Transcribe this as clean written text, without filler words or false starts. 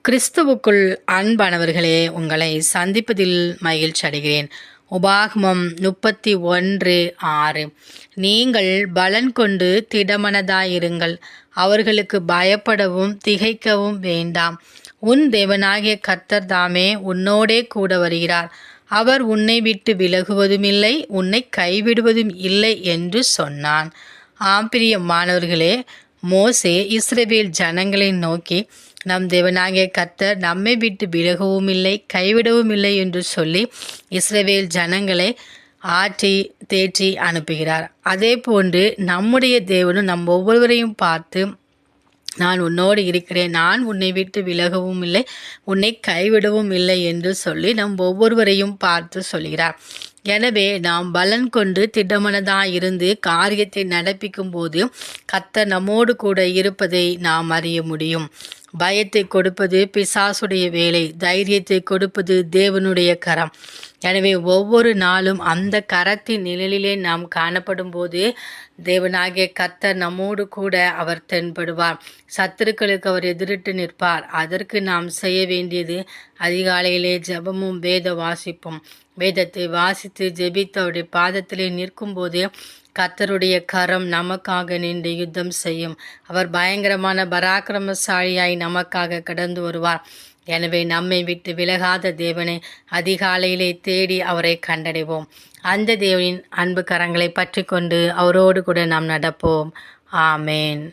கிறிஸ்துவுக்குள் அன்பானவர்களே, உங்களை சந்திப்பதில் மகிழ்ச்சி அடைகிறேன். உபாகமம் 31:6. நீங்கள் பலன் கொண்டு திடமனதாயிருங்கள், அவர்களுக்கு பயப்படவும் திகைக்கவும் வேண்டாம். உன் தேவனாகிய கர்த்தர் தாமே உன்னோடே கூட வருகிறார். அவர் உன்னை விட்டு விலகுவதுமில்லை, உன்னை கைவிடுவதும் இல்லை என்று சொன்னான். பிரியமானவர்களே, மோசே இஸ்ரவேல் ஜனங்களை நோக்கி, நம் தேவனாகிய கர்த்தர் நம்மை விட்டு விலகவும் இல்லை கைவிடவும் இல்லை என்று சொல்லி இஸ்ரவேல் ஜனங்களை ஆற்றி தேற்றி அனுப்புகிறார். அதே போன்று நம்முடைய தேவனும் நம் ஒவ்வொருவரையும் பார்த்து, நான் உன்னோடு இருக்கிறேன், நான் உன்னை விட்டு விலகவும் இல்லை உன்னை கைவிடவும் இல்லை என்று சொல்லி நம் ஒவ்வொருவரையும் பார்த்து சொல்கிறார். எனவே நாம் பலன் கொண்டு திடமனதாயிருந்து காரியத்தை நடப்பிக்கும் போது கர்த்தர் நம்மோடு கூட இருப்பதை நாம் அறிய முடியும். பயத்தை கொடுப்பது பிசாசுடைய வேலை, தைரியத்தை கொடுப்பது தேவனுடைய கரம். எனவே ஒவ்வொரு நாளும் அந்த கரத்தின் நிழலிலே நாம் காணப்படும் போது தேவனாகிய கர்த்தர் நம்மோடு கூட அவர் தென்படுவார். சத்துருக்களுக்கு அவர் எதிரிட்டு நிற்பார். அதற்கு நாம் செய்ய வேண்டியது அதிகாலையிலே ஜெபமும் வேத வாசிப்பும். வேதத்தை வாசித்து ஜெபித்து அவருடைய பாதத்திலே நிற்கும் போது கர்த்தருடைய கரம் நமக்காக நின்று யுத்தம் செய்யும். அவர் பயங்கரமான பராக்கிரமசாலியாய் நமக்காக கடந்து வருவார். எனவே நம்மை விட்டு விலகாத தேவனை அதிகாலையிலே தேடி அவரை கண்டடைவோம். அந்த தேவனின் அன்பு கரங்களை பற்றி கொண்டு அவரோடு கூட நாம் நடப்போம். ஆமேன்.